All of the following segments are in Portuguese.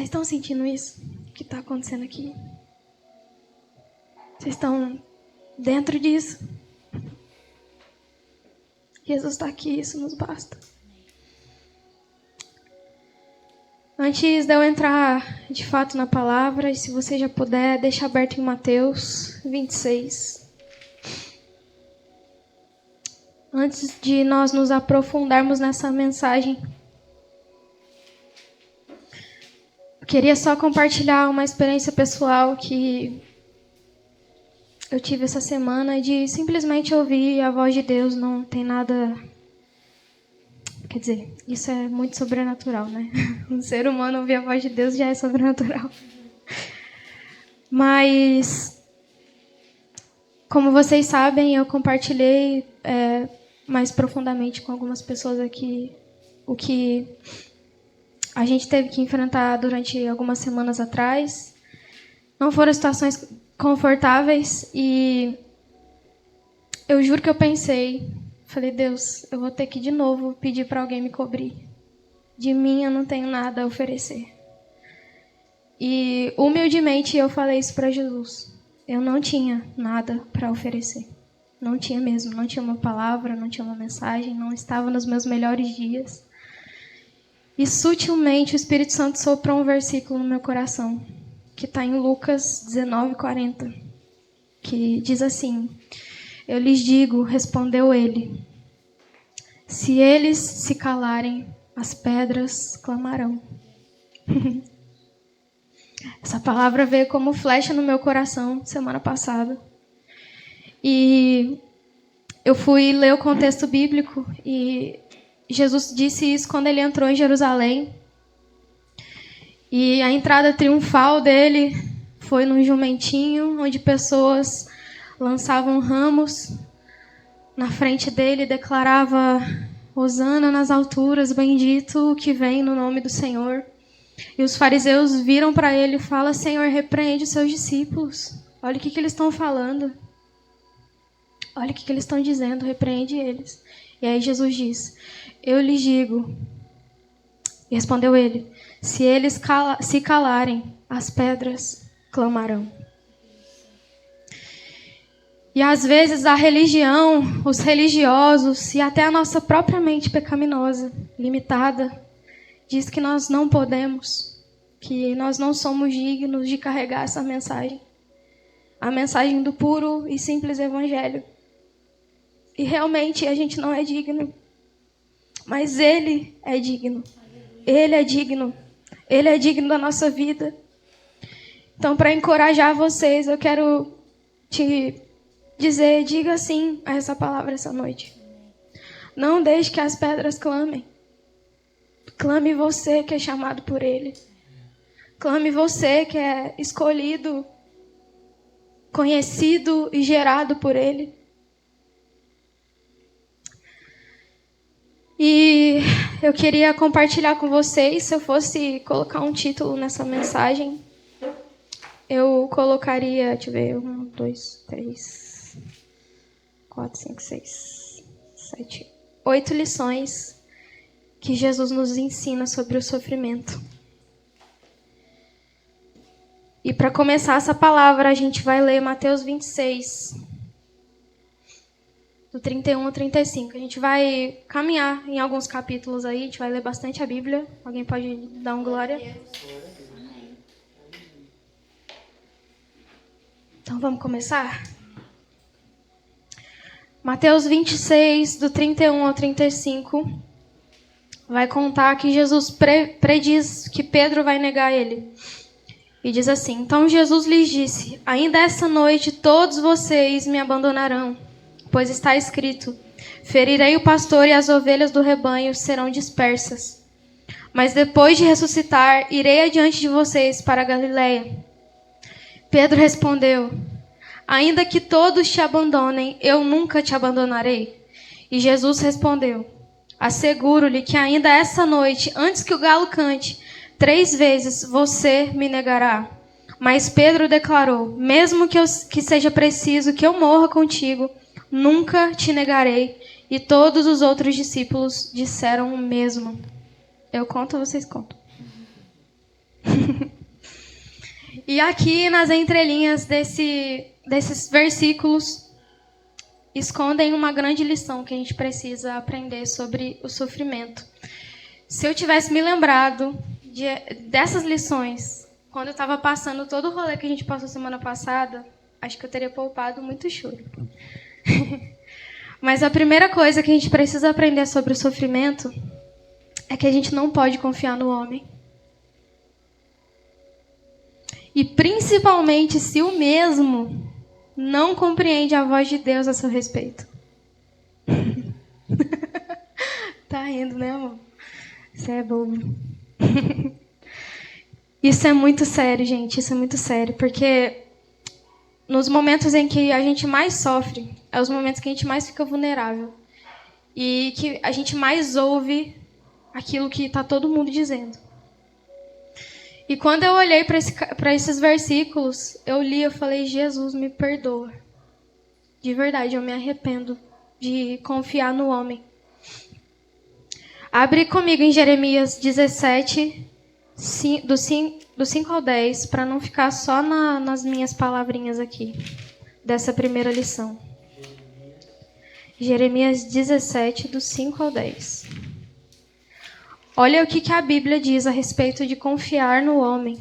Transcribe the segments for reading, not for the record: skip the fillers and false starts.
Vocês estão sentindo isso? O que está acontecendo aqui? Vocês estão dentro disso? Jesus está aqui, isso nos basta. Antes de eu entrar de fato na palavra, e se você já puder, deixa aberto em Mateus 26. Antes de nós nos aprofundarmos nessa mensagem, eu queria só compartilhar uma experiência pessoal que eu tive essa semana de simplesmente ouvir a voz de Deus. Não tem nada... Quer dizer, isso é muito sobrenatural, né? Um ser humano ouvir a voz de Deus já é sobrenatural. Mas, como vocês sabem, eu compartilhei mais profundamente com algumas pessoas aqui o que a gente teve que enfrentar durante algumas semanas atrás. Não foram situações confortáveis e eu juro que eu pensei, falei, Deus, eu vou ter que de novo pedir para alguém me cobrir. De mim eu não tenho nada a oferecer. E humildemente eu falei isso para Jesus. Eu não tinha nada para oferecer. Não tinha mesmo, não tinha uma palavra, não tinha uma mensagem, não estava nos meus melhores dias. E sutilmente o Espírito Santo soprou um versículo no meu coração, que está em Lucas 19:40, que diz assim: eu lhes digo, respondeu ele, se eles se calarem, as pedras clamarão. Essa palavra veio como flecha no meu coração semana passada. E eu fui ler o contexto bíblico e Jesus disse isso quando ele entrou em Jerusalém. E a entrada triunfal dele foi num jumentinho, onde pessoas lançavam ramos na frente dele e declarava: Hosana nas alturas, bendito o que vem no nome do Senhor. E os fariseus viram para ele e falam: Senhor, repreende os seus discípulos. Olha o que eles estão falando. Olha o que eles estão dizendo, repreende eles. E aí Jesus diz: eu lhes digo, e respondeu ele, se eles se calarem, as pedras clamarão. E às vezes a religião, os religiosos e até a nossa própria mente pecaminosa, limitada, diz que nós não podemos, que nós não somos dignos de carregar essa mensagem. A mensagem do puro e simples evangelho. E realmente a gente não é digno. Mas Ele é digno. Ele é digno. Ele é digno da nossa vida. Então, para encorajar vocês, eu quero te dizer, diga sim a essa palavra essa noite. Não deixe que as pedras clamem. Clame você que é chamado por Ele. Clame você que é escolhido, conhecido e gerado por Ele. E eu queria compartilhar com vocês, se eu fosse colocar um título nessa mensagem, eu colocaria, deixa eu ver, 1, 2, 3, 4, 5, 6, 7, 8 lições que Jesus nos ensina sobre o sofrimento. E para começar essa palavra, a gente vai ler Mateus 26, do 31 ao 35. A gente vai caminhar em alguns capítulos aí, a gente vai ler bastante a Bíblia. Alguém pode dar um glória? Então vamos começar? Mateus 26, do 31 ao 35, vai contar que Jesus prediz que Pedro vai negar ele. E diz assim: então Jesus lhes disse, ainda essa noite todos vocês me abandonarão, pois está escrito, ferirei o pastor e as ovelhas do rebanho serão dispersas. Mas depois de ressuscitar, irei adiante de vocês para a Galileia. Pedro respondeu, ainda que todos te abandonem, eu nunca te abandonarei. E Jesus respondeu, asseguro-lhe que ainda essa noite, antes que o galo cante, 3 vezes você me negará. Mas Pedro declarou, mesmo que seja preciso que eu morra contigo, nunca te negarei. E todos os outros discípulos disseram o mesmo. Eu conto ou vocês contam? E aqui nas entrelinhas desses versículos escondem uma grande lição que a gente precisa aprender sobre o sofrimento. Se eu tivesse me lembrado dessas lições quando eu estava passando todo o rolê que a gente passou semana passada, acho que eu teria poupado muito choro. Mas a primeira coisa que a gente precisa aprender sobre o sofrimento é que a gente não pode confiar no homem. E principalmente se o mesmo não compreende a voz de Deus a seu respeito. Tá rindo, né, amor? Você é bobo. Isso é muito sério, gente. Isso é muito sério. Porque nos momentos em que a gente mais sofre, é os momentos que a gente mais fica vulnerável. E que a gente mais ouve aquilo que está todo mundo dizendo. E quando eu olhei para esses versículos, eu li, eu falei, Jesus, me perdoa. De verdade, eu me arrependo de confiar no homem. Abre comigo em Jeremias 17, do 5 ao 10, para não ficar só nas minhas palavrinhas aqui, dessa primeira lição. Jeremias 17, do 5 ao 10. Olha o que a Bíblia diz a respeito de confiar no homem.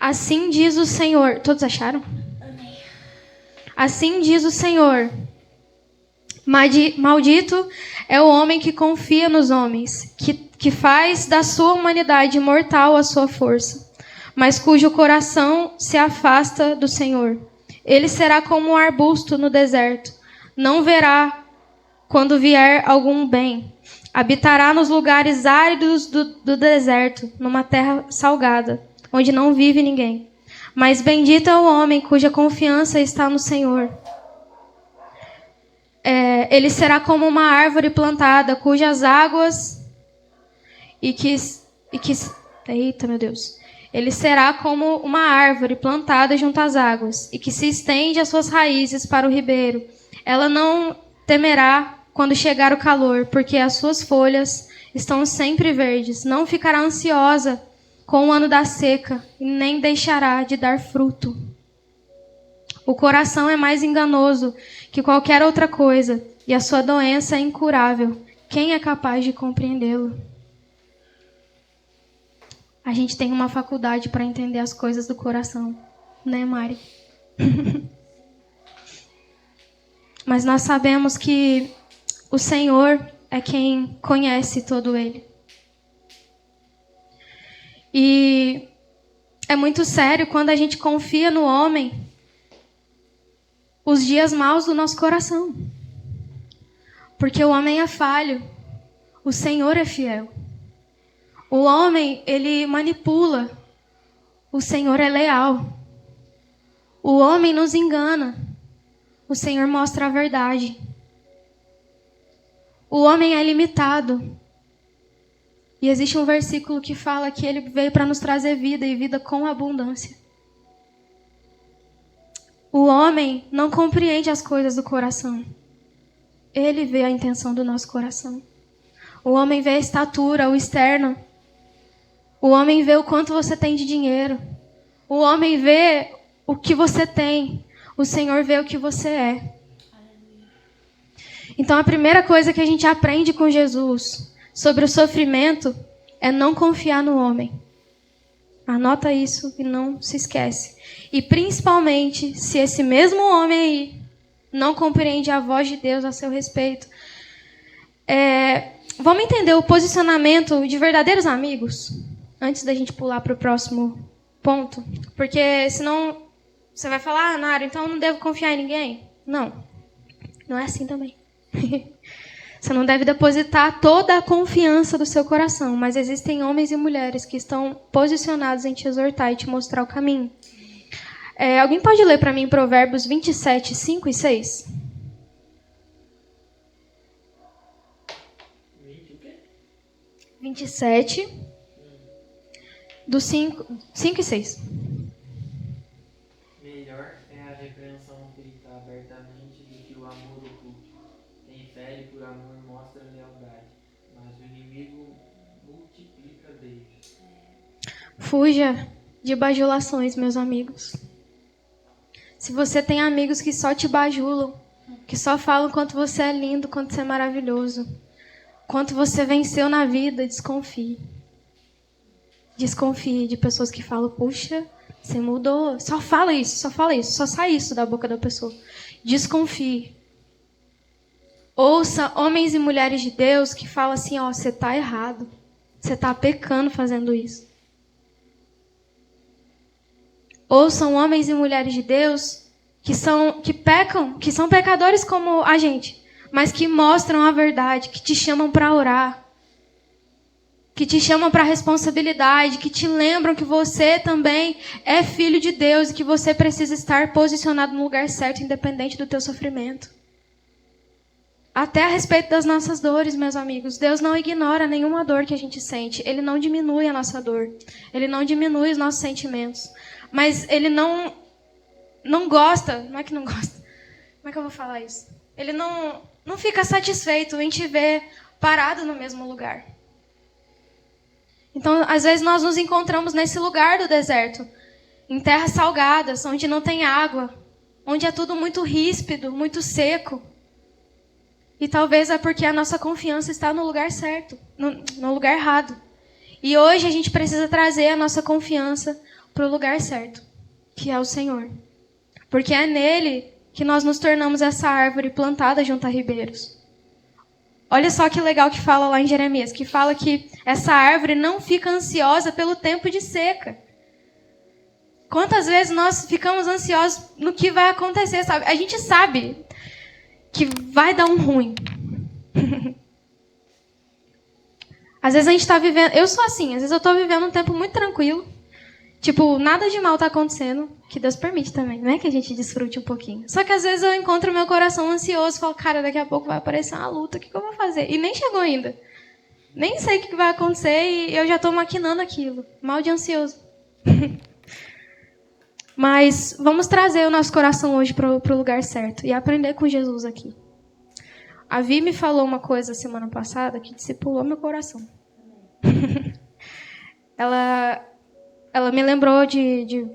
Assim diz o Senhor. Todos acharam? Amém. Assim diz o Senhor. Maldito é o homem que confia nos homens, que faz da sua humanidade mortal a sua força, mas cujo coração se afasta do Senhor. Ele será como um arbusto no deserto. Não verá quando vier algum bem. Habitará nos lugares áridos do deserto, numa terra salgada, onde não vive ninguém. Mas bendito é o homem cuja confiança está no Senhor. Ele será como uma árvore plantada, cujas águas eita, meu Deus. Ele será como uma árvore plantada junto às águas, e que se estende as suas raízes para o ribeiro. Ela não temerá quando chegar o calor, porque as suas folhas estão sempre verdes. Não ficará ansiosa com o ano da seca, e nem deixará de dar fruto. O coração é mais enganoso que qualquer outra coisa, e a sua doença é incurável. Quem é capaz de compreendê-lo? A gente tem uma faculdade para entender as coisas do coração, né, Mari? Mas nós sabemos que o Senhor é quem conhece todo ele. E é muito sério quando a gente confia no homem os dias maus do nosso coração. Porque o homem é falho, o Senhor é fiel. O homem, ele manipula, o Senhor é leal. O homem nos engana, o Senhor mostra a verdade. O homem é limitado. E existe um versículo que fala que ele veio para nos trazer vida e vida com abundância. O homem não compreende as coisas do coração. Ele vê a intenção do nosso coração. O homem vê a estatura, o externo. O homem vê o quanto você tem de dinheiro. O homem vê o que você tem. O Senhor vê o que você é. Então a primeira coisa que a gente aprende com Jesus sobre o sofrimento é não confiar no homem. Anota isso e não se esquece. E principalmente se esse mesmo homem aí não compreende a voz de Deus a seu respeito. Vamos entender o posicionamento de verdadeiros amigos antes da gente pular para o próximo ponto? Porque senão você vai falar, Nara, então eu não devo confiar em ninguém? Não, não é assim também. Você não deve depositar toda a confiança do seu coração, mas existem homens e mulheres que estão posicionados em te exortar e te mostrar o caminho. Alguém pode ler para mim Provérbios 27, 5 e 6? 27, do 5 e 6. Melhor é a repreensão feita abertamente do que o amor oculto. Quem fere por amor mostra lealdade, mas o inimigo multiplica dele. Fuja de bajulações, meus amigos. Se você tem amigos que só te bajulam, que só falam quanto você é lindo, quanto você é maravilhoso, quanto você venceu na vida, desconfie. Desconfie de pessoas que falam, puxa, você mudou. Só fala isso, só sai isso da boca da pessoa. Desconfie. Ouça homens e mulheres de Deus que falam assim, ó, você está errado. Você está pecando fazendo isso. Ouçam homens e mulheres de Deus que pecam, que são pecadores como a gente, mas que mostram a verdade, que te chamam para orar, que te chamam para responsabilidade, que te lembram que você também é filho de Deus e que você precisa estar posicionado no lugar certo, independente do teu sofrimento. Até a respeito das nossas dores, meus amigos, Deus não ignora nenhuma dor que a gente sente. Ele não diminui a nossa dor. Ele não diminui os nossos sentimentos. Mas Ele não gosta, não é que não gosta, como é que eu vou falar isso? Ele não fica satisfeito em te ver parado no mesmo lugar. Então, às vezes nós nos encontramos nesse lugar do deserto, em terras salgadas, onde não tem água, onde é tudo muito ríspido, muito seco. E talvez é porque a nossa confiança está no lugar certo, no lugar errado. E hoje a gente precisa trazer a nossa confiança para o lugar certo, que é o Senhor. Porque é nele que nós nos tornamos essa árvore plantada junto a ribeiros. Olha só que legal que fala lá em Jeremias, que fala que essa árvore não fica ansiosa pelo tempo de seca. Quantas vezes nós ficamos ansiosos no que vai acontecer, sabe? A gente sabe que vai dar um ruim. Às vezes a gente está vivendo... Eu sou assim, às vezes eu estou vivendo um tempo muito tranquilo. Tipo, nada de mal está acontecendo, que Deus permite também, né? Que a gente desfrute um pouquinho. Só que às vezes eu encontro meu coração ansioso, falo, cara, daqui a pouco vai aparecer uma luta, o que eu vou fazer? E nem chegou ainda. Nem sei o que vai acontecer e eu já estou maquinando aquilo. Mal de ansioso. Mas vamos trazer o nosso coração hoje para o lugar certo e aprender com Jesus aqui. A Vi me falou uma coisa semana passada que discipulou meu coração. Ela me lembrou de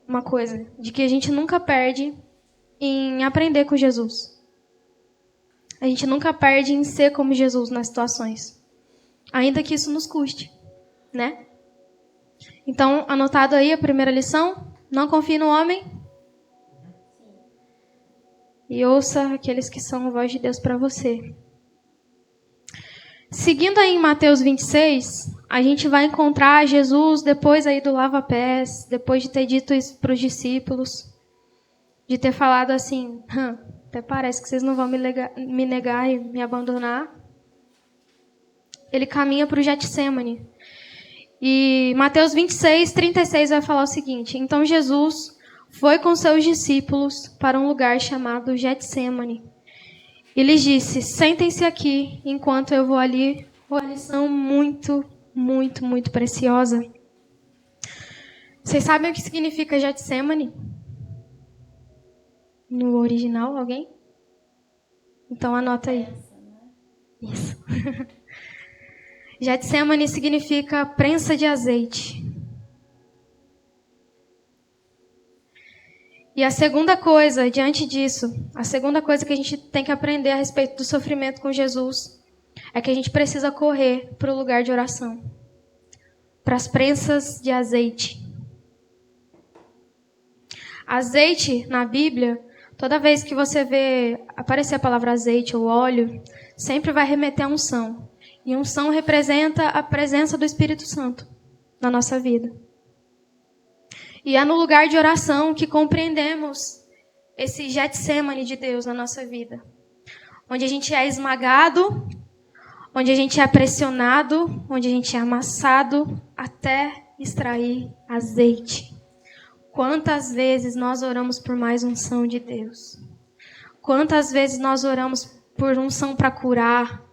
uma coisa, de que a gente nunca perde em aprender com Jesus. A gente nunca perde em ser como Jesus nas situações. Ainda que isso nos custe, né? Então, anotado aí a primeira lição, não confie no homem. E ouça aqueles que são a voz de Deus para você. Seguindo aí em Mateus 26, a gente vai encontrar Jesus depois aí do lava-pés, depois de ter dito isso para os discípulos, de ter falado assim, até parece que vocês não vão me negar e me abandonar. Ele caminha para o Getsemane. E Mateus 26, 36 vai falar o seguinte, então Jesus foi com seus discípulos para um lugar chamado Getsemane. E lhes disse, sentem-se aqui enquanto eu vou ali. Uma lição muito, muito, muito preciosa. Vocês sabem o que significa Getsemane? No original, alguém? Então anota aí. Isso. Getsemane significa prensa de azeite. E a segunda coisa, diante disso, a segunda coisa que a gente tem que aprender a respeito do sofrimento com Jesus é que a gente precisa correr para o lugar de oração, para as prensas de azeite. Azeite, na Bíblia, toda vez que você vê aparecer a palavra azeite ou óleo, sempre vai remeter a unção. E unção representa a presença do Espírito Santo na nossa vida. E é no lugar de oração que compreendemos esse Getsemane de Deus na nossa vida. Onde a gente é esmagado, onde a gente é pressionado, onde a gente é amassado até extrair azeite. Quantas vezes nós oramos por mais unção de Deus? Quantas vezes nós oramos por unção para curar,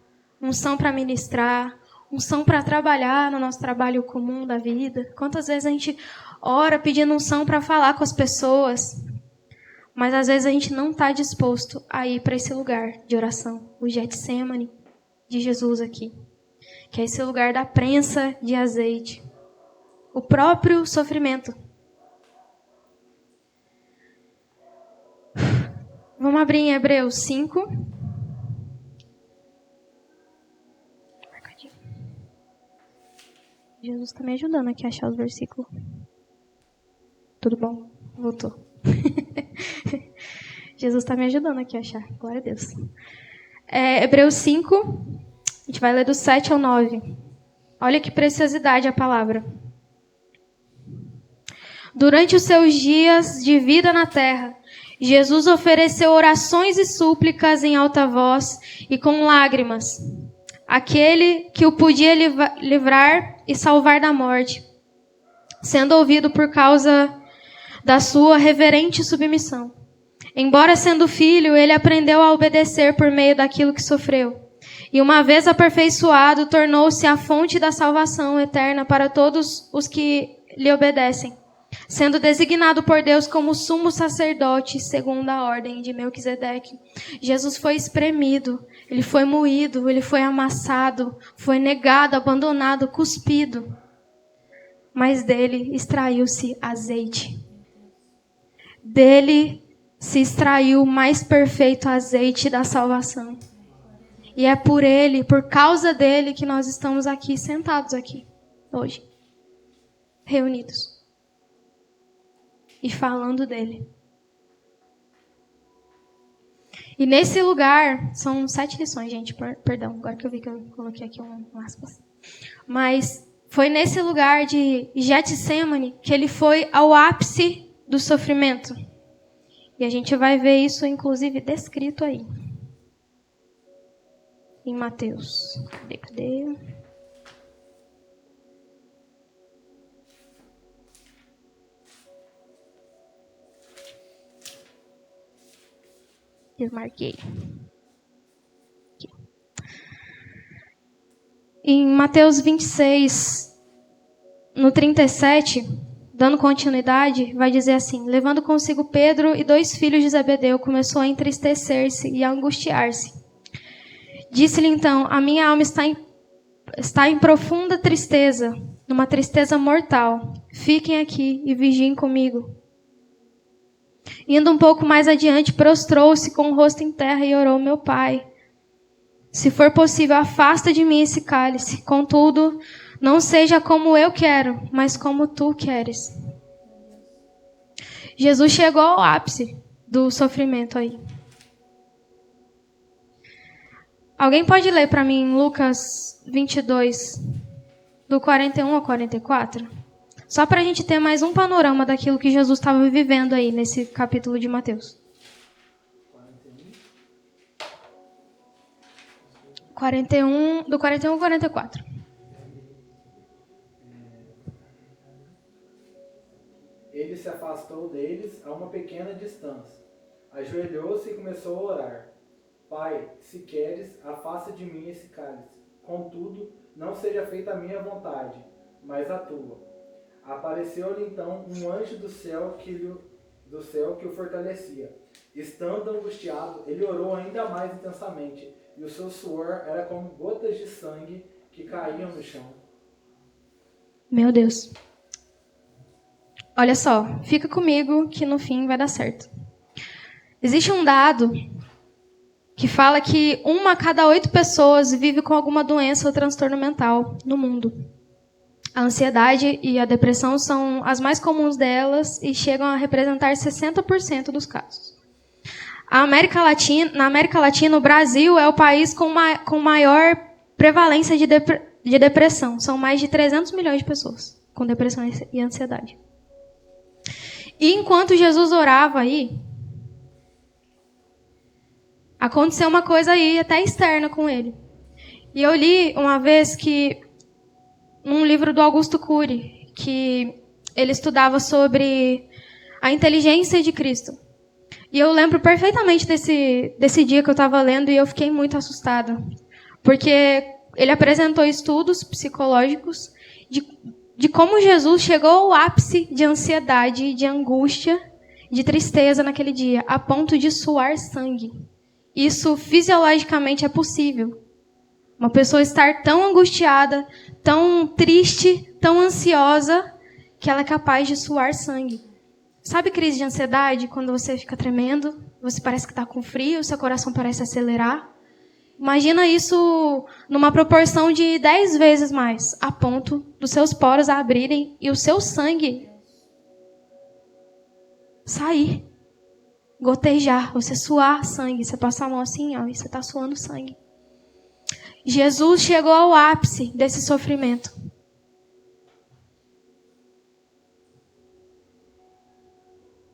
unção para ministrar, unção para trabalhar no nosso trabalho comum da vida? Quantas vezes a gente ora pedindo unção para falar com as pessoas, mas às vezes a gente não está disposto a ir para esse lugar de oração, o Getsemane de Jesus aqui. que é esse lugar da prensa de azeite. O próprio sofrimento. Vamos abrir em Hebreus 5. Jesus está me ajudando aqui a achar os versículos. Tudo bom? Voltou. Jesus está me ajudando aqui a achar. Glória a Deus. Hebreus 5, a gente vai ler do 7 ao 9. Olha que preciosidade a palavra. Durante os seus dias de vida na terra, Jesus ofereceu orações e súplicas em alta voz e com lágrimas, àquele que o podia livrar e salvar da morte, sendo ouvido por causa da sua reverente submissão. Embora sendo filho, ele aprendeu a obedecer por meio daquilo que sofreu. E uma vez aperfeiçoado, tornou-se a fonte da salvação eterna para todos os que lhe obedecem, sendo designado por Deus como sumo sacerdote, segundo a ordem de Melquisedeque. Jesus foi espremido, ele foi moído, ele foi amassado, foi negado, abandonado, cuspido. Mas dele extraiu-se azeite. Dele se extraiu o mais perfeito azeite da salvação. E é por ele, por causa dele, que nós estamos aqui, sentados aqui, hoje, reunidos. E falando dele. E nesse lugar, são 7 lições, gente, perdão, agora que eu vi que eu coloquei aqui um aspas. Mas foi nesse lugar de Getsêmani que ele foi ao ápice do sofrimento. E a gente vai ver isso, inclusive, descrito aí. Em Mateus. Cadê? Eu marquei. Aqui. Em Mateus 26, no 37, dando continuidade, vai dizer assim: levando consigo Pedro e 2 filhos de Zebedeu, começou a entristecer-se e a angustiar-se. Disse-lhe então: a minha alma está em profunda tristeza, numa tristeza mortal. Fiquem aqui e vigiem comigo. Indo um pouco mais adiante, prostrou-se com o rosto em terra e orou: meu pai, se for possível, afasta de mim esse cálice. Contudo, não seja como eu quero, mas como tu queres. Jesus chegou ao ápice do sofrimento aí. Alguém pode ler para mim Lucas 22, do 41 ao 44? Só para a gente ter mais um panorama daquilo que Jesus estava vivendo aí nesse capítulo de Mateus. 41, do 41 ao 44. Ele se afastou deles a uma pequena distância. Ajoelhou-se e começou a orar. Pai, se queres, afasta de mim esse cálice. Contudo, não seja feita a minha vontade, mas a tua. Apareceu-lhe então um anjo do céu que o fortalecia. Estando angustiado, ele orou ainda mais intensamente, e o seu suor era como gotas de sangue que caíam no chão. Meu Deus. Olha só, fica comigo que no fim vai dar certo. Existe um dado que fala que 1 a cada 8 pessoas vive com alguma doença ou transtorno mental no mundo. A ansiedade e a depressão são as mais comuns delas e chegam a representar 60% dos casos. Na América Latina, o Brasil é o país com maior prevalência de depressão. São mais de 300 milhões de pessoas com depressão e ansiedade. E enquanto Jesus orava aí, aconteceu uma coisa aí até externa com ele. E eu li uma vez que, num livro do Augusto Cury, que ele estudava sobre a inteligência de Cristo. E eu lembro perfeitamente desse dia que eu estava lendo e eu fiquei muito assustada. Porque ele apresentou estudos psicológicos de como Jesus chegou ao ápice de ansiedade, de angústia, de tristeza naquele dia, a ponto de suar sangue. Isso fisiologicamente é possível. Uma pessoa estar tão angustiada, tão triste, tão ansiosa, que ela é capaz de suar sangue. Sabe crise de ansiedade? Quando você fica tremendo, você parece que está com frio, seu coração parece acelerar. Imagina isso numa proporção de 10 vezes mais, a ponto dos seus poros abrirem e o seu sangue sair, gotejar, você suar sangue. Você passa a mão assim, ó, e você está suando sangue. Jesus chegou ao ápice desse sofrimento.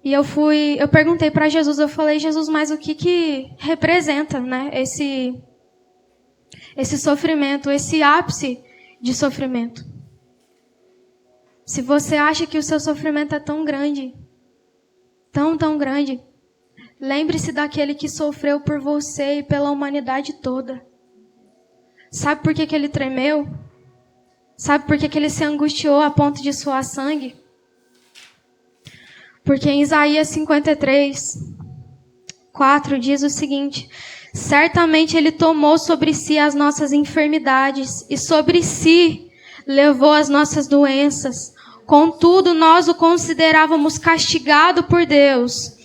E eu perguntei para Jesus, eu falei, Jesus, mas o que representa, né, esse sofrimento, esse ápice de sofrimento? Se você acha que o seu sofrimento é tão grande, tão grande, lembre-se daquele que sofreu por você e pela humanidade toda. Sabe por que ele tremeu? Sabe por que ele se angustiou a ponto de suar sangue? Porque em Isaías 53:4 diz o seguinte: certamente ele tomou sobre si as nossas enfermidades e sobre si levou as nossas doenças. Contudo, nós o considerávamos castigado por Deus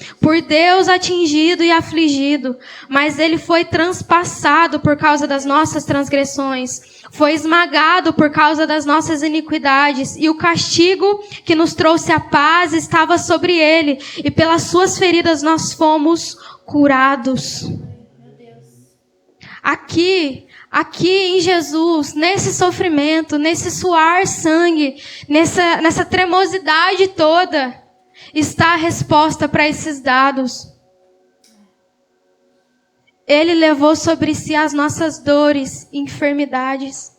atingido e afligido, mas ele foi transpassado por causa das nossas transgressões, foi esmagado por causa das nossas iniquidades, e o castigo que nos trouxe a paz estava sobre ele, e pelas suas feridas nós fomos curados. Aqui em Jesus, nesse sofrimento, nesse suar sangue, nessa tremosidade toda, está a resposta para esses dados. Ele levou sobre si as nossas dores e enfermidades.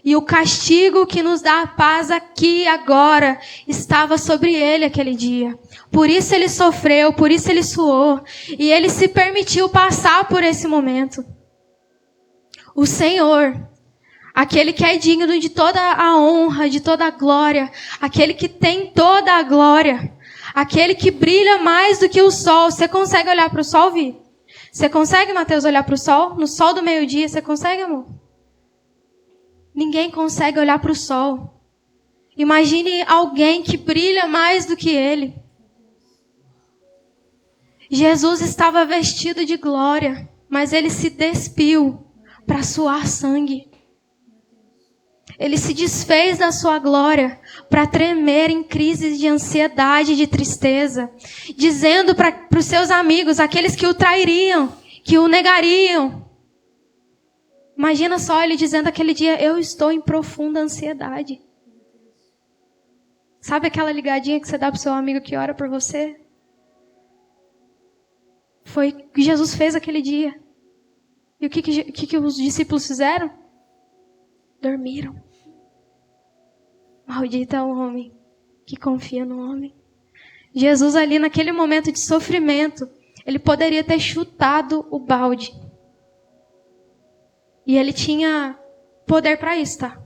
E o castigo que nos dá a paz aqui agora estava sobre ele aquele dia. Por isso ele sofreu, por isso ele suou. E ele se permitiu passar por esse momento. O Senhor, aquele que é digno de toda a honra, de toda a glória, aquele que tem toda a glória, aquele que brilha mais do que o sol. Você consegue olhar para o sol, Vi? Você consegue, Mateus, olhar para o sol? No sol do meio-dia, você consegue, amor? Ninguém consegue olhar para o sol. Imagine alguém que brilha mais do que ele. Jesus estava vestido de glória, mas ele se despiu para suar sangue. Ele se desfez da sua glória para tremer em crises de ansiedade e de tristeza, dizendo para os seus amigos, aqueles que o trairiam, que o negariam. Imagina só ele dizendo aquele dia, eu estou em profunda ansiedade. Sabe aquela ligadinha que você dá para o seu amigo que ora por você? Foi o que Jesus fez aquele dia. E o que os discípulos fizeram? Dormiram. Maldito é o homem que confia no homem. Jesus ali naquele momento de sofrimento, ele poderia ter chutado o balde. E ele tinha poder para isso, tá?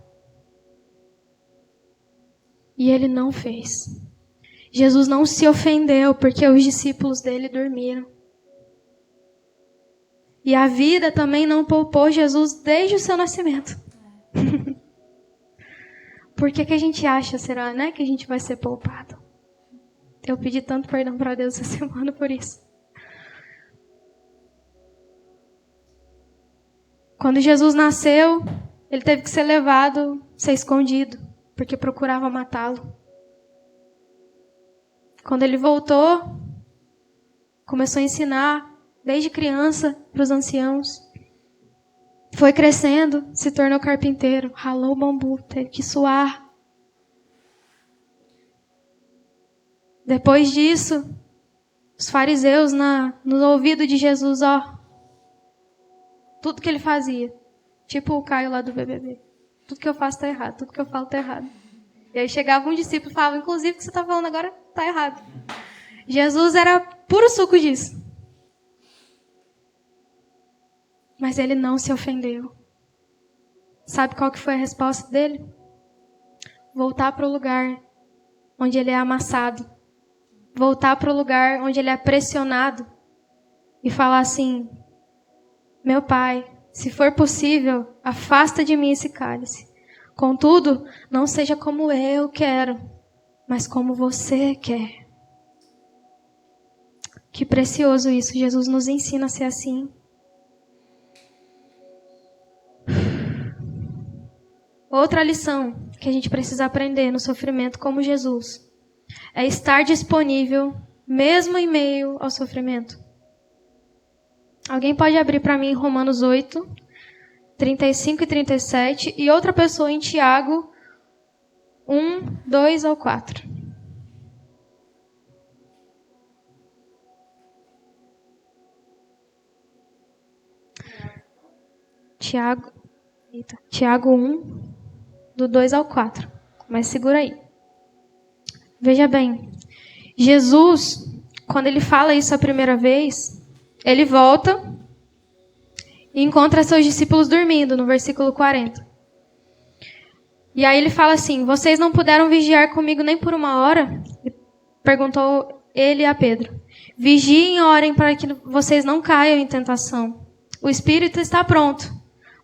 E ele não fez. Jesus não se ofendeu porque os discípulos dele dormiram. E a vida também não poupou Jesus desde o seu nascimento. Por que a gente acha, será, né, que a gente vai ser poupado? Eu pedi tanto perdão para Deus essa semana por isso. Quando Jesus nasceu, ele teve que ser levado, ser escondido, porque procurava matá-lo. Quando ele voltou, começou a ensinar desde criança para os anciãos. Foi crescendo, se tornou carpinteiro, ralou o bambu, teve que suar. Depois disso, os fariseus no ouvido de Jesus, ó, tudo que ele fazia, tipo o Caio lá do BBB, tudo que eu faço está errado, tudo que eu falo está errado. E aí chegava um discípulo e falava, inclusive o que você está falando agora está errado. Jesus era puro suco disso. Mas ele não se ofendeu. Sabe qual que foi a resposta dele? Voltar para o lugar onde ele é amassado. Voltar para o lugar onde ele é pressionado. E falar assim, meu Pai, Se for possível, afasta de mim esse cálice. Contudo, não seja como eu quero, mas como você quer. Que precioso isso. Jesus nos ensina a ser assim. Outra lição que a gente precisa aprender no sofrimento como Jesus é estar disponível mesmo em meio ao sofrimento. Alguém pode abrir para mim Romanos 8, 35 e 37 e outra pessoa em Tiago 1, 2 ao 4. Tiago 1, do 2 ao 4. Mas segura aí. Veja bem, Jesus, quando ele fala isso a primeira vez, ele volta e encontra seus discípulos dormindo, no versículo 40. E aí ele fala assim: vocês não puderam vigiar comigo nem por uma hora? Perguntou ele a Pedro. Vigiem e orem para que vocês não caiam em tentação. O espírito está pronto,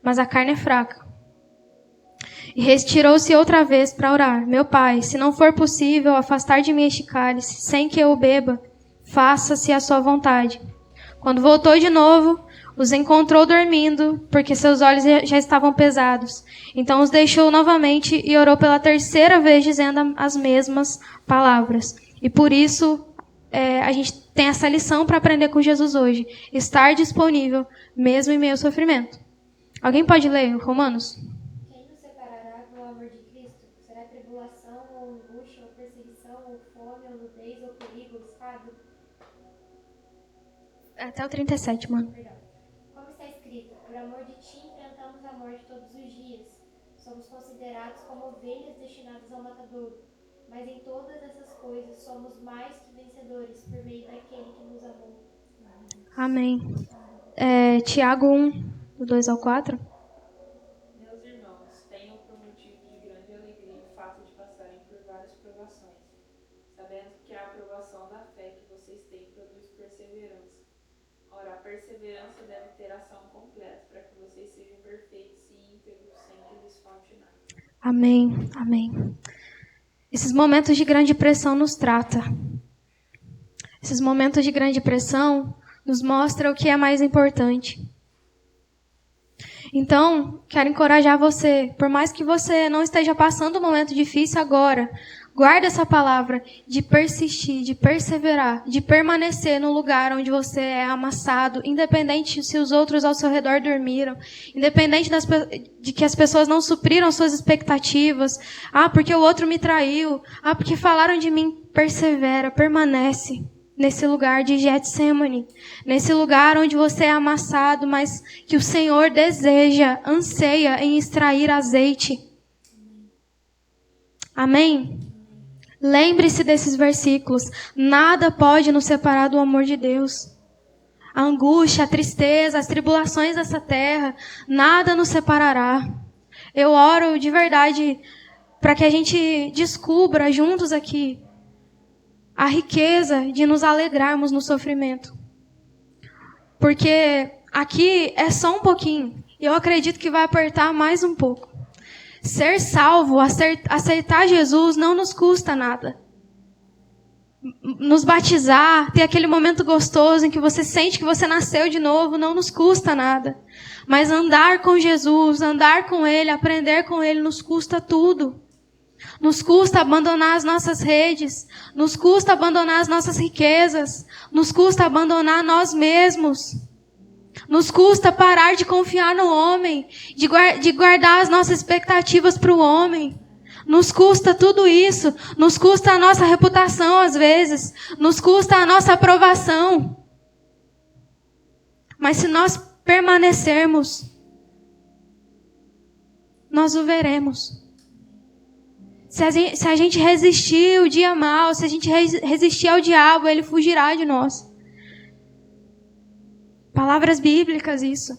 mas a carne é fraca. E retirou-se outra vez para orar. Meu pai, se não for possível afastar de mim este cálice, sem que eu o beba, faça-se a sua vontade. Quando voltou de novo, os encontrou dormindo, porque seus olhos já estavam pesados. Então os deixou novamente e orou pela terceira vez, dizendo as mesmas palavras. E por isso, a gente tem essa lição para aprender com Jesus hoje. Estar disponível, mesmo em meio ao sofrimento. Alguém pode ler Romanos? Quem nos separará do amor de Cristo? Será tribulação, ou angústia, ou perseguição, ou fome, ou nudez, ou perigo, ou espada? Até o 37, mano. Perdão. Como está escrito, por amor de ti enfrentamos a morte todos os dias. Somos considerados como ovelhas destinadas ao matadouro. Mas em todas essas coisas somos mais que vencedores por meio daquele que nos amou. Amém. Tiago 1, do 2 ao 4. Meus irmãos, tenham por motivo de grande alegria o fato de passarem por várias provações, sabendo que a aprovação da fé que vocês têm produz perseverança. Ora, a perseverança deve ter ação completa, para que vocês sejam perfeitos e íntegros, sem que lhes falte nada. Amém. Amém. Esses momentos de grande pressão nos trata. Esses momentos de grande pressão nos mostram o que é mais importante. Então, quero encorajar você, por mais que você não esteja passando um momento difícil agora, guarda essa palavra de persistir, de perseverar, de permanecer no lugar onde você é amassado, independente se os outros ao seu redor dormiram, independente de que as pessoas não supriram suas expectativas. Porque o outro me traiu. Porque falaram de mim. Persevera, permanece nesse lugar de Getsemane, nesse lugar onde você é amassado, mas que o Senhor deseja, anseia em extrair azeite. Amém? Lembre-se desses versículos. Nada pode nos separar do amor de Deus. A angústia, a tristeza, as tribulações dessa terra, nada nos separará. Eu oro de verdade para que a gente descubra juntos aqui a riqueza de nos alegrarmos no sofrimento. Porque aqui é só um pouquinho. E eu acredito que vai apertar mais um pouco. Ser salvo, aceitar Jesus não nos custa nada. Nos batizar, ter aquele momento gostoso em que você sente que você nasceu de novo, não nos custa nada. Mas andar com Jesus, andar com Ele, aprender com Ele, nos custa tudo. Nos custa abandonar as nossas redes, nos custa abandonar as nossas riquezas, nos custa abandonar nós mesmos. Nos custa parar de confiar no homem, de guardar as nossas expectativas para o homem. Nos custa tudo isso, nos custa a nossa reputação às vezes, nos custa a nossa aprovação. Mas se nós permanecermos, nós o veremos. Se a gente resistir o dia mal, se a gente resistir ao diabo, ele fugirá de nós. Palavras bíblicas, isso.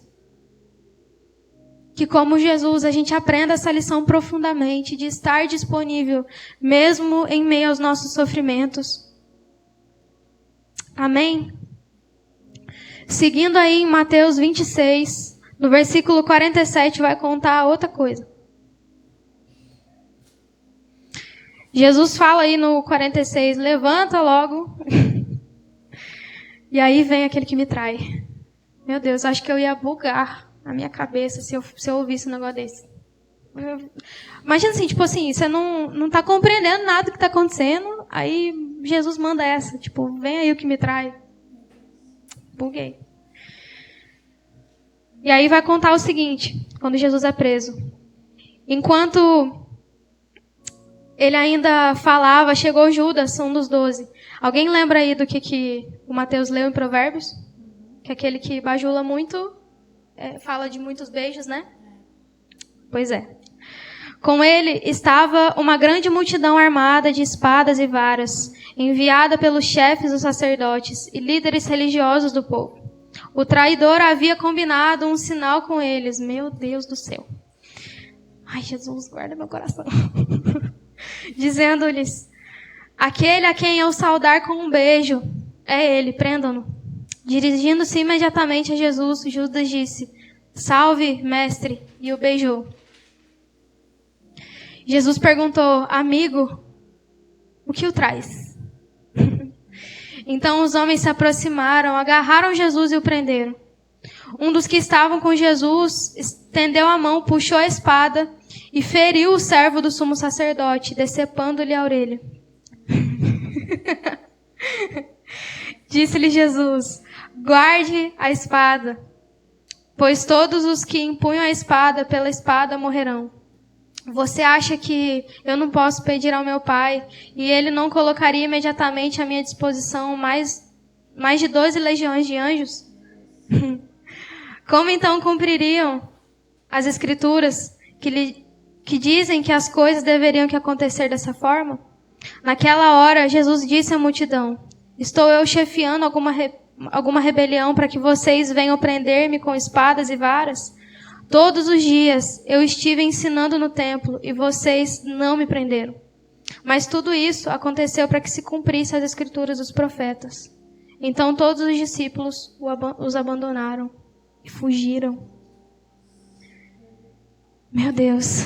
Que como Jesus, a gente aprenda essa lição profundamente, de estar disponível, mesmo em meio aos nossos sofrimentos. Amém? Seguindo aí em Mateus 26, No versículo 47 vai contar outra coisa. Jesus fala aí no 46, levanta logo. E aí vem aquele que me trai. Meu Deus, acho que eu ia bugar a minha cabeça se eu ouvisse um negócio desse. Imagina assim, tipo assim, você não tá compreendendo nada do que tá acontecendo, aí Jesus manda essa, tipo, vem aí o que me trai. Buguei. E aí vai contar o seguinte, quando Jesus é preso. Enquanto ele ainda falava, chegou Judas, um dos 12. Alguém lembra aí do que o Mateus leu em Provérbios? Que é aquele que bajula muito, fala de muitos beijos, né? Pois é. Com ele estava uma grande multidão armada de espadas e varas, enviada pelos chefes dos sacerdotes e líderes religiosos do povo. O traidor havia combinado um sinal com eles. Meu Deus do céu. Ai, Jesus, guarda meu coração. Dizendo-lhes, aquele a quem eu saudar com um beijo, é ele, prendam-no. Dirigindo-se imediatamente a Jesus, Judas disse, salve, mestre, e o beijou. Jesus perguntou, amigo, o que o traz? Então os homens se aproximaram, agarraram Jesus e o prenderam. Um dos que estavam com Jesus estendeu a mão, puxou a espada e feriu o servo do sumo sacerdote, decepando-lhe a orelha. Disse-lhe Jesus, guarde a espada, pois todos os que empunham a espada pela espada morrerão. Você acha que eu não posso pedir ao meu Pai e ele não colocaria imediatamente à minha disposição mais de 12 legiões de anjos? Como então cumpririam as Escrituras que dizem que as coisas deveriam que acontecer dessa forma? Naquela hora, Jesus disse à multidão, estou eu chefiando alguma rebelião para que vocês venham prender-me com espadas e varas? Todos os dias eu estive ensinando no templo e vocês não me prenderam. Mas tudo isso aconteceu para que se cumprisse as Escrituras dos profetas. Então todos os discípulos os abandonaram e fugiram. Meu Deus.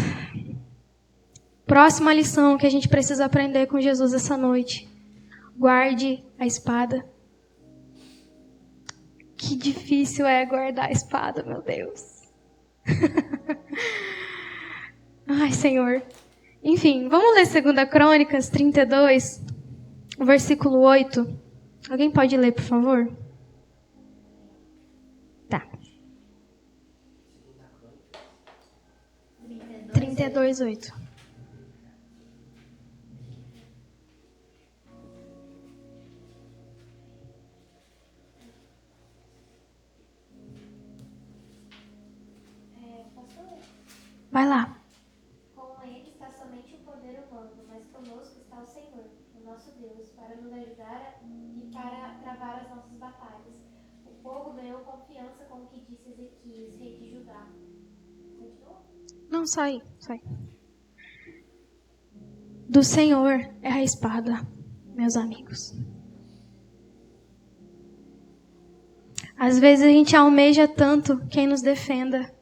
Próxima lição que a gente precisa aprender com Jesus essa noite. Guarde a espada. Que difícil é guardar a espada, meu Deus. Ai, Senhor. Enfim, vamos ler 2 Crônicas 32, versículo 8. Alguém pode ler, por favor? Tá. 32, 8. Vai lá. Com ele está somente o poder humano, mas conosco está o Senhor, o nosso Deus, para nos ajudar e para travar as nossas batalhas. O povo ganhou confiança com o que disse Ezequias, rei de Judá. Continua? Não, sai. Do Senhor é a espada, meus amigos. Às vezes a gente almeja tanto quem nos defenda.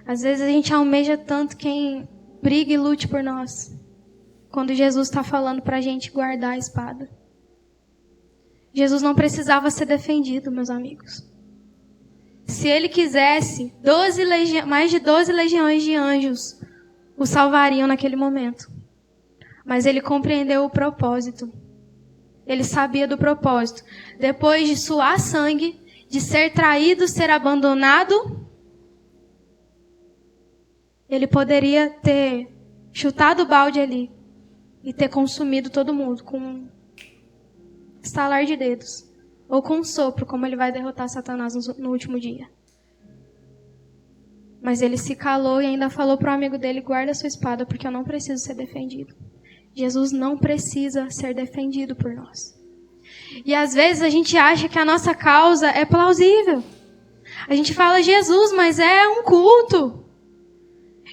Às vezes a gente almeja tanto quem briga e lute por nós. Quando Jesus está falando para a gente guardar a espada. Jesus não precisava ser defendido, meus amigos. Se ele quisesse, mais de 12 legiões de anjos o salvariam naquele momento. Mas ele compreendeu o propósito. Ele sabia do propósito. Depois de suar sangue, de ser traído, ser abandonado, ele poderia ter chutado o balde ali e ter consumido todo mundo com um estalar de dedos. Ou com um sopro, como ele vai derrotar Satanás no último dia. Mas ele se calou e ainda falou para o amigo dele, guarda a sua espada, porque eu não preciso ser defendido. Jesus não precisa ser defendido por nós. E às vezes a gente acha que a nossa causa é plausível. A gente fala, Jesus, mas é um culto.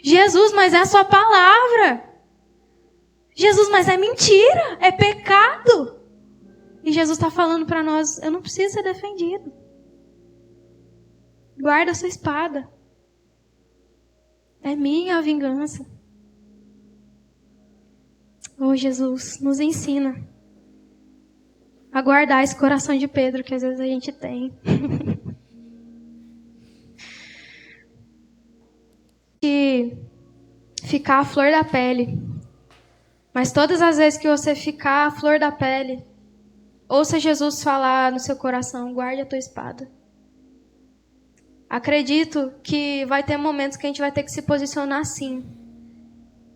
Jesus, mas é a sua palavra. Jesus, mas é mentira, é pecado. E Jesus está falando para nós, eu não preciso ser defendido. Guarda a sua espada. É minha a vingança. Oh, Jesus, nos ensina a guardar esse coração de Pedro que às vezes a gente tem. E ficar a flor da pele. Mas todas as vezes que você ficar a flor da pele, ouça Jesus falar no seu coração, guarde a tua espada. Acredito que vai ter momentos que a gente vai ter que se posicionar sim.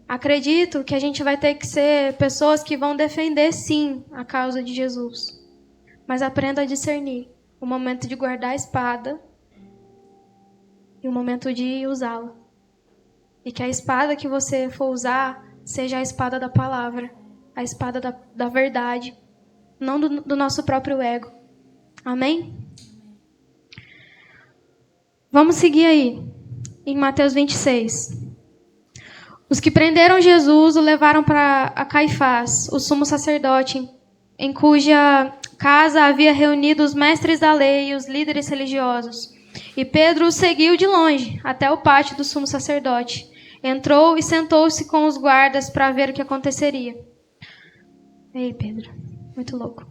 Acredito que a gente vai ter que ser pessoas que vão defender sim a causa de Jesus. Mas aprenda a discernir o momento de guardar a espada e o momento de usá-la. E que a espada que você for usar seja a espada da palavra, a espada da verdade, não do nosso próprio ego. Amém? Vamos seguir aí, em Mateus 26. Os que prenderam Jesus o levaram para Caifás, o sumo sacerdote, em cuja casa havia reunido os mestres da lei e os líderes religiosos. E Pedro o seguiu de longe, até o pátio do sumo sacerdote. Entrou e sentou-se com os guardas para ver o que aconteceria. Ei, Pedro, muito louco.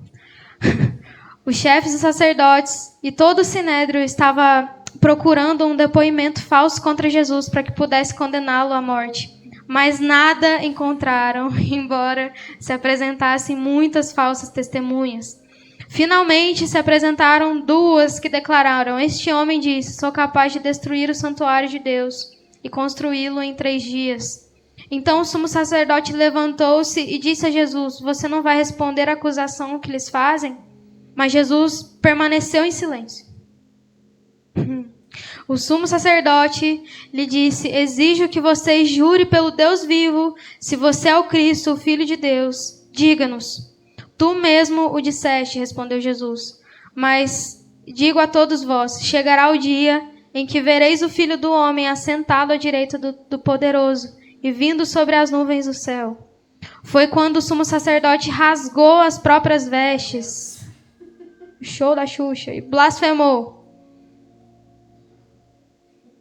Os chefes dos sacerdotes e todo o sinédrio estava procurando um depoimento falso contra Jesus para que pudesse condená-lo à morte. Mas nada encontraram, embora se apresentassem muitas falsas testemunhas. Finalmente se apresentaram duas que declararam: este homem disse, sou capaz de destruir o santuário de Deus e construí-lo em 3 dias. Então o sumo sacerdote levantou-se e disse a Jesus: você não vai responder à acusação que lhes fazem? Mas Jesus permaneceu em silêncio. O sumo sacerdote lhe disse: exijo que você jure pelo Deus vivo, se você é o Cristo, o Filho de Deus. Diga-nos. Tu mesmo o disseste, respondeu Jesus. Mas digo a todos vós, chegará o dia em que vereis o Filho do Homem assentado à direita do Poderoso e vindo sobre as nuvens do céu. Foi quando o sumo sacerdote rasgou as próprias vestes, show da Xuxa, e blasfemou.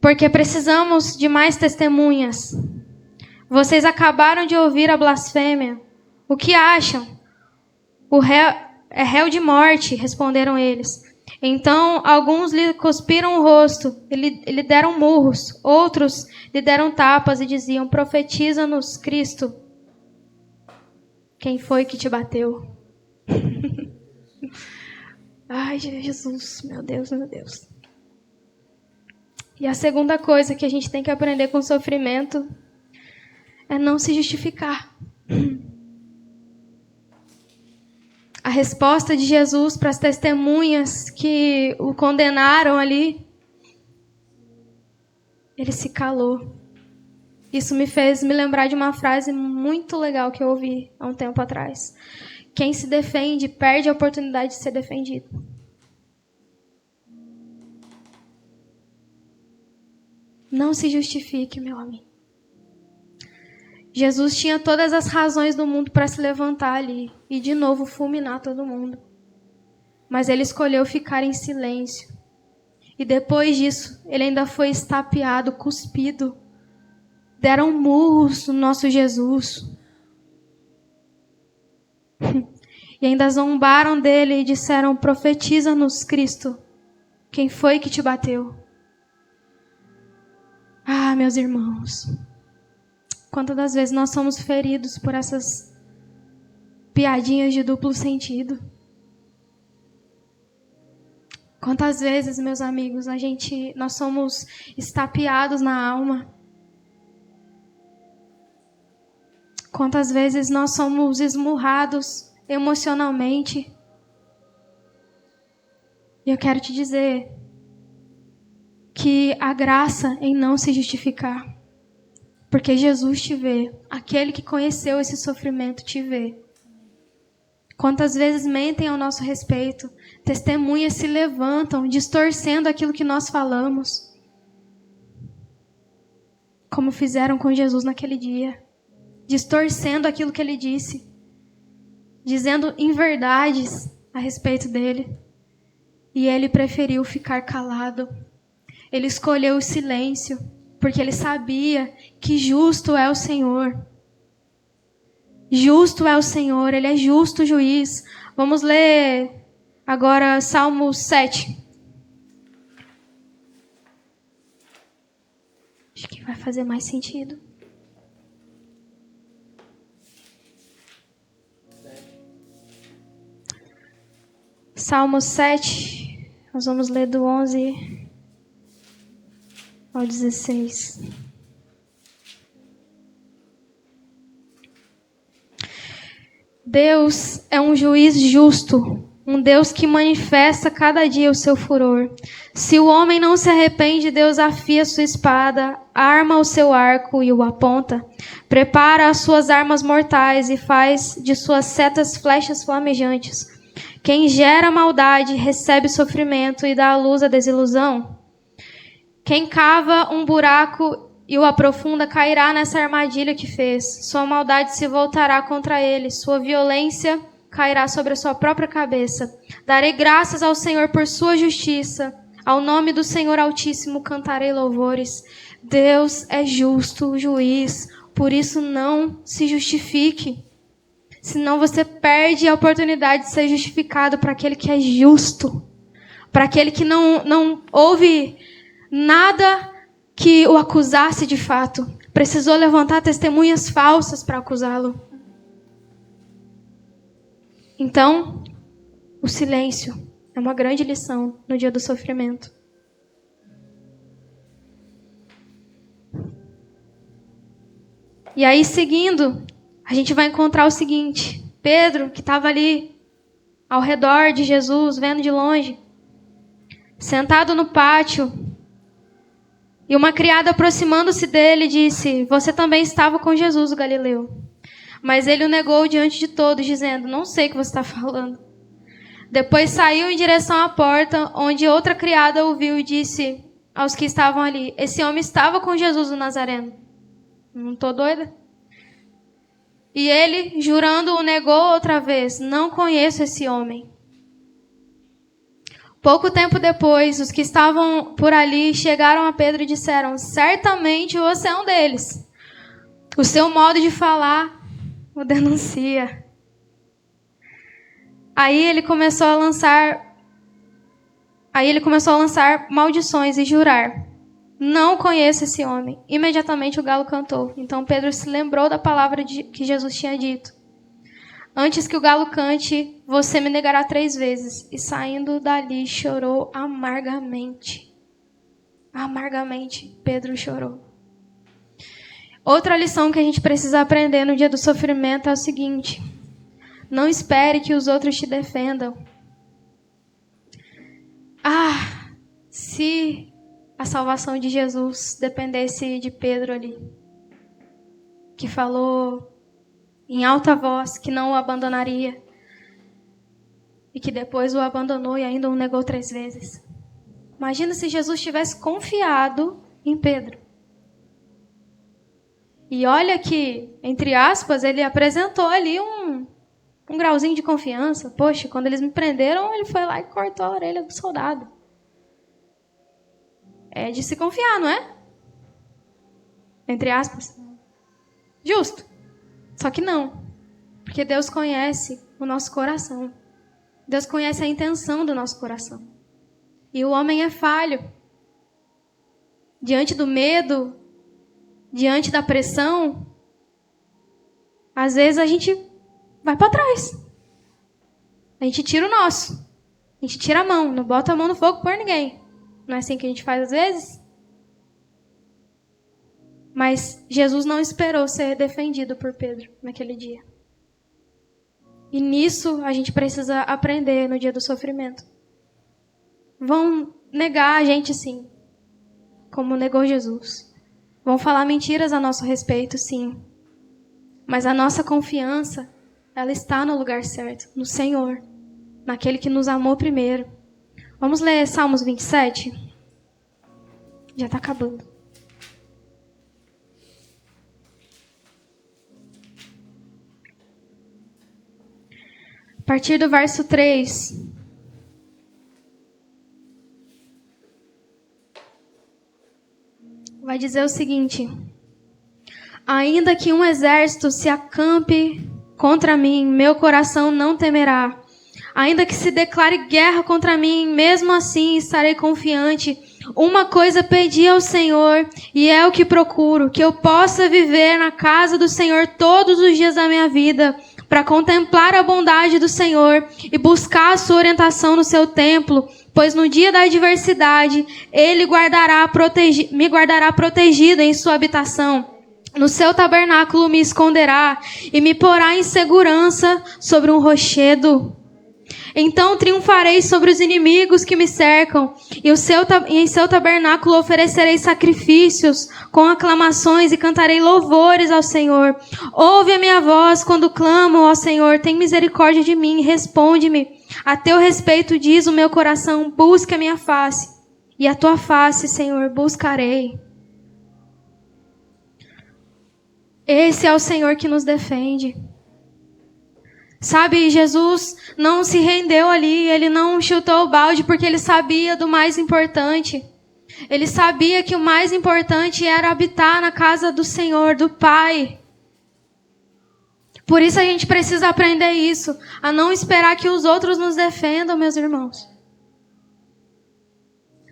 Porque precisamos de mais testemunhas. Vocês acabaram de ouvir a blasfêmia. O que acham? O réu é réu de morte, responderam eles. Então, alguns lhe cuspiram o rosto e lhe deram murros. Outros lhe deram tapas e diziam: profetiza-nos, Cristo. Quem foi que te bateu? Ai, Jesus, meu Deus, meu Deus. E a segunda coisa que a gente tem que aprender com o sofrimento é não se justificar. A resposta de Jesus para as testemunhas que o condenaram ali, ele se calou. Isso me fez me lembrar de uma frase muito legal que eu ouvi há um tempo atrás. Quem se defende perde a oportunidade de ser defendido. Não se justifique, meu amigo. Jesus tinha todas as razões do mundo para se levantar ali e de novo fulminar todo mundo. Mas ele escolheu ficar em silêncio. E depois disso, ele ainda foi estapeado, cuspido. Deram murros no nosso Jesus. E ainda zombaram dele e disseram: profetiza-nos, Cristo. Quem foi que te bateu? Ah, meus irmãos, quantas das vezes nós somos feridos por essas piadinhas de duplo sentido? Quantas vezes, meus amigos, nós somos estapeados na alma? Quantas vezes nós somos esmurrados emocionalmente? E eu quero te dizer que a graça em não se justificar. Porque Jesus te vê. Aquele que conheceu esse sofrimento te vê. Quantas vezes mentem ao nosso respeito. Testemunhas se levantam, distorcendo aquilo que nós falamos. Como fizeram com Jesus naquele dia. Distorcendo aquilo que ele disse. Dizendo inverdades a respeito dele. E ele preferiu ficar calado. Ele escolheu o silêncio, porque ele sabia que justo é o Senhor. Justo é o Senhor, Ele é justo juiz. Vamos ler agora Salmo 7. Acho que vai fazer mais sentido. Salmo 7, nós vamos ler do 11 ao 16. Deus é um juiz justo, um Deus que manifesta cada dia o seu furor. Se o homem não se arrepende, Deus afia sua espada, arma o seu arco e o aponta, prepara as suas armas mortais e faz de suas setas flechas flamejantes. Quem gera maldade recebe sofrimento e dá à luz a desilusão. Quem cava um buraco e o aprofunda cairá nessa armadilha que fez. Sua maldade se voltará contra ele, sua violência cairá sobre a sua própria cabeça. Darei graças ao Senhor por sua justiça. Ao nome do Senhor Altíssimo cantarei louvores. Deus é justo, juiz, por isso não se justifique. Senão você perde a oportunidade de ser justificado para aquele que é justo. Para aquele que não houve nada que o acusasse de fato. Precisou levantar testemunhas falsas para acusá-lo. Então, o silêncio é uma grande lição no dia do sofrimento. E aí, seguindo, a gente vai encontrar o seguinte. Pedro, que estava ali ao redor de Jesus, vendo de longe, sentado no pátio, e uma criada aproximando-se dele disse: você também estava com Jesus, o Galileu. Mas ele o negou diante de todos, dizendo: não sei o que você está falando. Depois saiu em direção à porta, onde outra criada ouviu e disse aos que estavam ali: esse homem estava com Jesus o Nazareno. Não estou doida? E ele, jurando, o negou outra vez: não conheço esse homem. Pouco tempo depois, os que estavam por ali chegaram a Pedro e disseram: certamente você é um deles. O seu modo de falar o denuncia. Aí ele começou a lançar maldições e jurar: não conheço esse homem. Imediatamente o galo cantou. Então Pedro se lembrou da palavra que Jesus tinha dito: antes que o galo cante, você me negará 3 vezes. E saindo dali, chorou amargamente. Amargamente, Pedro chorou. Outra lição que a gente precisa aprender no dia do sofrimento é o seguinte: não espere que os outros te defendam. Se a salvação de Jesus dependesse de Pedro ali, que falou em alta voz que não o abandonaria, e que depois o abandonou e ainda o negou 3 vezes. Imagina se Jesus tivesse confiado em Pedro. E olha que, entre aspas, ele apresentou ali um grauzinho de confiança. Poxa, quando eles me prenderam, ele foi lá e cortou a orelha do soldado. É de se confiar, não é? Entre aspas. Justo. Só que não. Porque Deus conhece o nosso coração. Deus conhece a intenção do nosso coração. E o homem é falho. Diante do medo, diante da pressão, às vezes a gente vai para trás. A gente tira o nosso. A gente tira a mão. Não bota a mão no fogo por ninguém. Não é assim que a gente faz às vezes? Mas Jesus não esperou ser defendido por Pedro naquele dia. E nisso a gente precisa aprender no dia do sofrimento. Vão negar a gente, sim, como negou Jesus. Vão falar mentiras a nosso respeito, sim. Mas a nossa confiança, ela está no lugar certo, no Senhor, naquele que nos amou primeiro. Vamos ler Salmos 27? Já está acabando. A partir do verso 3. vai dizer o seguinte: ainda que um exército se acampe contra mim, meu coração não temerá. Ainda que se declare guerra contra mim, mesmo assim estarei confiante. Uma coisa pedi ao Senhor, e é o que procuro, que eu possa viver na casa do Senhor todos os dias da minha vida, para contemplar a bondade do Senhor e buscar a sua orientação no seu templo, pois no dia da adversidade, Ele me guardará protegido em sua habitação. No seu tabernáculo me esconderá e me porá em segurança sobre um rochedo. Então triunfarei sobre os inimigos que me cercam, e em seu tabernáculo oferecerei sacrifícios com aclamações e cantarei louvores ao Senhor. Ouve a minha voz quando clamo ao Senhor, tem misericórdia de mim, responde-me. A teu respeito diz o meu coração, busca a minha face, e a tua face, Senhor, buscarei. Esse é o Senhor que nos defende. Sabe, Jesus não se rendeu ali, ele não chutou o balde porque ele sabia do mais importante. Ele sabia que o mais importante era habitar na casa do Senhor, do Pai. Por isso a gente precisa aprender isso, a não esperar que os outros nos defendam, meus irmãos.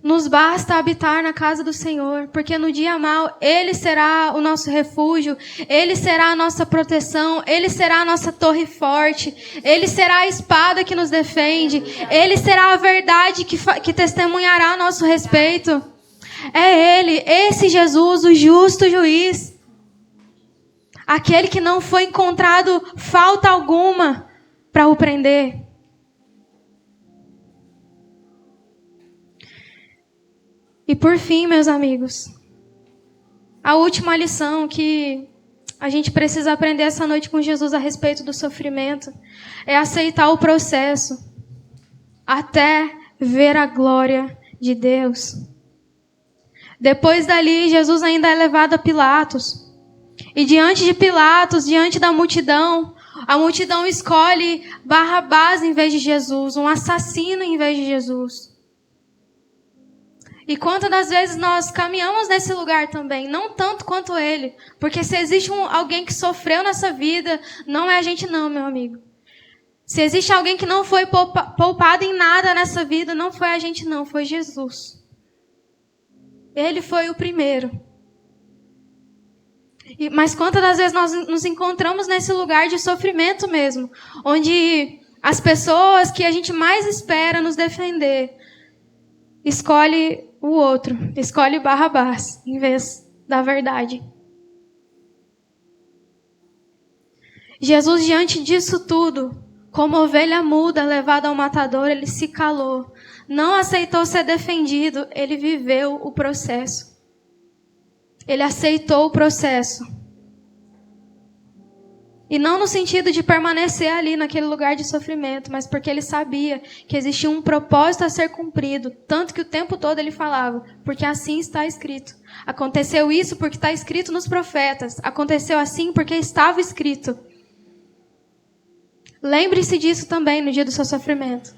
Nos basta habitar na casa do Senhor, porque no dia mau, Ele será o nosso refúgio, Ele será a nossa proteção, Ele será a nossa torre forte, Ele será a espada que nos defende, Ele será a verdade que testemunhará a nosso respeito. É Ele, esse Jesus, o justo juiz, aquele que não foi encontrado falta alguma para o prender. E por fim, meus amigos, a última lição que a gente precisa aprender essa noite com Jesus a respeito do sofrimento é aceitar o processo até ver a glória de Deus. Depois dali, Jesus ainda é levado a Pilatos. E diante de Pilatos, diante da multidão, a multidão escolhe Barrabás em vez de Jesus, um assassino em vez de Jesus. E quantas das vezes nós caminhamos nesse lugar também, não tanto quanto ele, porque se existe alguém que sofreu nessa vida, não é a gente não, meu amigo. Se existe alguém que não foi poupado em nada nessa vida, não foi a gente não, foi Jesus. Ele foi o primeiro. Mas quantas das vezes nós nos encontramos nesse lugar de sofrimento mesmo, onde as pessoas que a gente mais espera nos defender, escolhe o outro, escolhe Barrabás em vez da verdade. Jesus, diante disso tudo, como ovelha muda levada ao matador, ele se calou. Não aceitou ser defendido, ele viveu o processo. Ele aceitou o processo. E não no sentido de permanecer ali naquele lugar de sofrimento, mas porque ele sabia que existia um propósito a ser cumprido. Tanto que o tempo todo ele falava, porque assim está escrito. Aconteceu isso porque está escrito nos profetas. Aconteceu assim porque estava escrito. Lembre-se disso também no dia do seu sofrimento.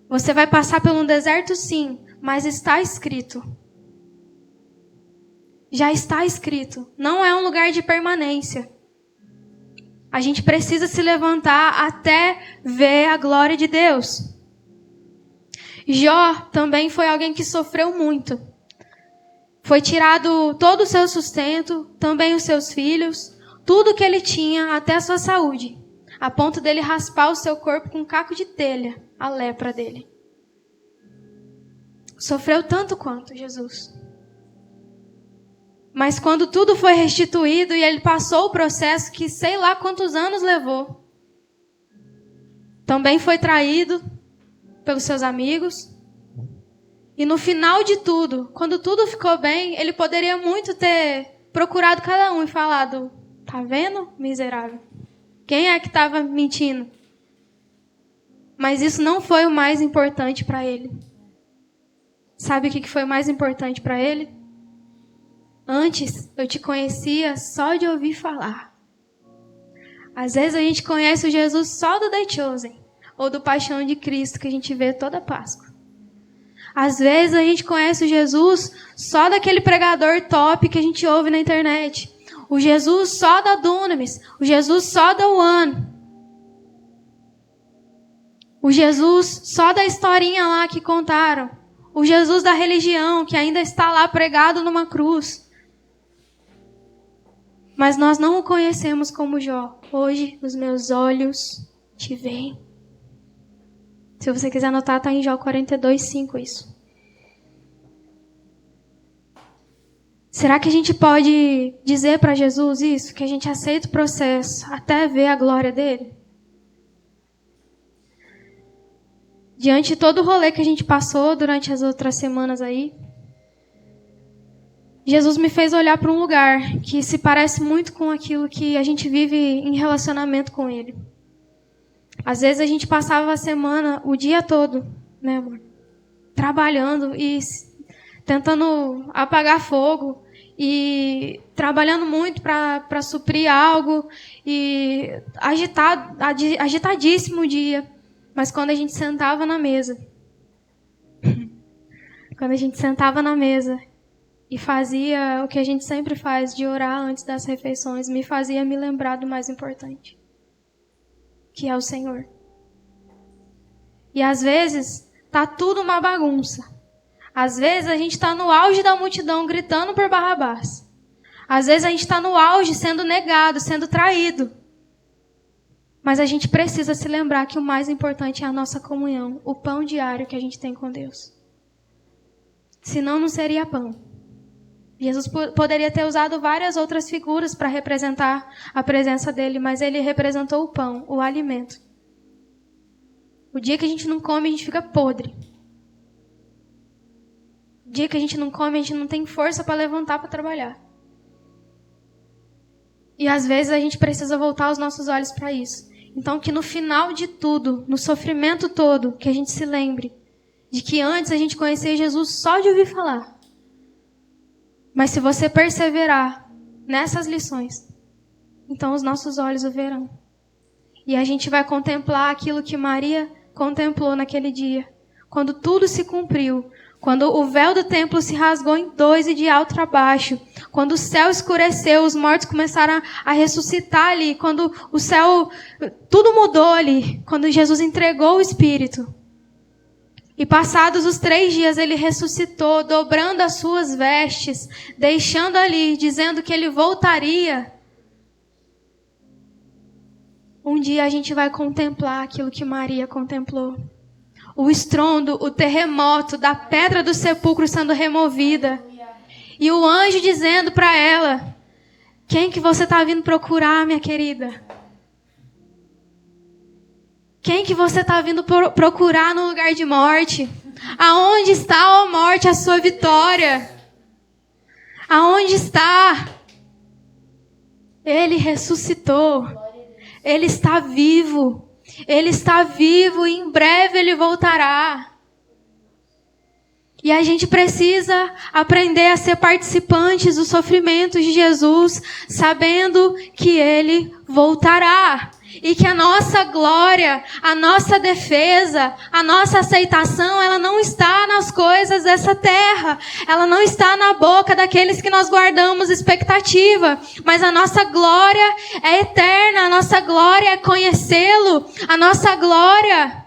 Você vai passar por um deserto sim, mas está escrito. Já está escrito. Não é um lugar de permanência. A gente precisa se levantar até ver a glória de Deus. Jó também foi alguém que sofreu muito. Foi tirado todo o seu sustento, também os seus filhos, tudo que ele tinha, até a sua saúde, a ponto dele raspar o seu corpo com um caco de telha, a lepra dele. Sofreu tanto quanto Jesus. Mas quando tudo foi restituído e ele passou o processo que sei lá quantos anos levou, também foi traído pelos seus amigos. E no final de tudo, quando tudo ficou bem, ele poderia muito ter procurado cada um e falado, tá vendo, miserável? Quem é que estava mentindo? Mas isso não foi o mais importante para ele. Sabe o que foi o mais importante para ele? Antes, eu te conhecia só de ouvir falar. Às vezes a gente conhece o Jesus só do The Chosen, ou do Paixão de Cristo, que a gente vê toda Páscoa. Às vezes a gente conhece o Jesus só daquele pregador top que a gente ouve na internet. O Jesus só da Dunamis. O Jesus só da One. O Jesus só da historinha lá que contaram. O Jesus da religião que ainda está lá pregado numa cruz. Mas nós não o conhecemos como Jó. Hoje os meus olhos te veem. Se você quiser anotar, está em Jó 42:5 isso. Será que a gente pode dizer para Jesus isso? Que a gente aceita o processo até ver a glória dele? Diante de todo o rolê que a gente passou durante as outras semanas aí, Jesus me fez olhar para um lugar que se parece muito com aquilo que a gente vive em relacionamento com ele. Às vezes a gente passava a semana, o dia todo, né, amor? Trabalhando e tentando apagar fogo e trabalhando muito para suprir algo e agitadíssimo o dia. Mas quando a gente sentava na mesa, e fazia o que a gente sempre faz, de orar antes das refeições, me fazia me lembrar do mais importante, que é o Senhor. E às vezes tá tudo uma bagunça. Às vezes a gente está no auge da multidão gritando por Barrabás. Às vezes a gente está no auge sendo negado, sendo traído. Mas a gente precisa se lembrar que o mais importante é a nossa comunhão, o pão diário que a gente tem com Deus. Senão não seria pão. Jesus poderia ter usado várias outras figuras para representar a presença dele, mas ele representou o pão, o alimento. O dia que a gente não come, a gente fica podre. O dia que a gente não come, a gente não tem força para levantar para trabalhar. E às vezes a gente precisa voltar os nossos olhos para isso. Então que no final de tudo, no sofrimento todo, que a gente se lembre de que antes a gente conhecia Jesus só de ouvir falar. Mas se você perseverar nessas lições, então os nossos olhos o verão. E a gente vai contemplar aquilo que Maria contemplou naquele dia. Quando tudo se cumpriu. Quando o véu do templo se rasgou em dois e de alto a baixo. Quando o céu escureceu, os mortos começaram a ressuscitar ali. Quando o céu, tudo mudou ali. Quando Jesus entregou o Espírito. E passados os 3 dias, ele ressuscitou, dobrando as suas vestes, deixando ali, dizendo que ele voltaria. Um dia a gente vai contemplar aquilo que Maria contemplou. O estrondo, o terremoto da pedra do sepulcro sendo removida. E o anjo dizendo para ela: quem que você está vindo procurar, minha querida? Quem que você está vindo procurar no lugar de morte? Aonde está, ó morte, a sua vitória? Aonde está? Ele ressuscitou. Ele está vivo. Ele está vivo e em breve ele voltará. E a gente precisa aprender a ser participantes dos sofrimentos de Jesus, sabendo que ele voltará. E que a nossa glória, a nossa defesa, a nossa aceitação, ela não está nas coisas dessa terra. Ela não está na boca daqueles que nós guardamos expectativa. Mas a nossa glória é eterna, a nossa glória é conhecê-lo, a nossa glória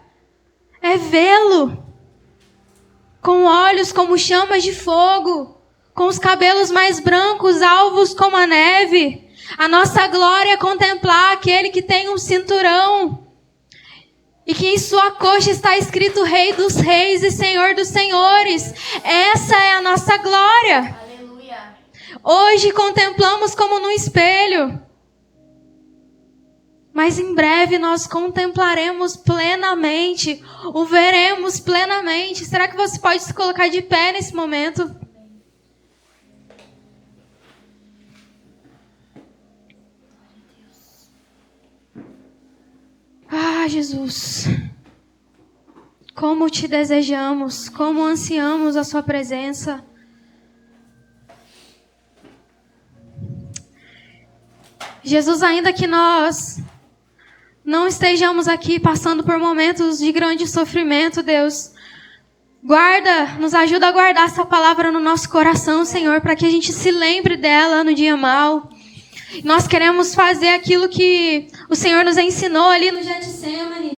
é vê-lo. Com olhos como chamas de fogo, com os cabelos mais brancos, alvos como a neve. A nossa glória é contemplar aquele que tem um cinturão e que em sua coxa está escrito Rei dos Reis e Senhor dos Senhores. Essa é a nossa glória. Aleluia. Hoje contemplamos como num espelho, mas em breve nós contemplaremos plenamente, o veremos plenamente. Será que você pode se colocar de pé nesse momento? Ah, Jesus, como te desejamos, como ansiamos a sua presença. Jesus, ainda que nós não estejamos aqui passando por momentos de grande sofrimento, Deus, Guarda, nos ajuda a guardar essa palavra no nosso coração, Senhor, para que a gente se lembre dela no dia mau. Nós queremos fazer aquilo que o Senhor nos ensinou ali no Getsemane.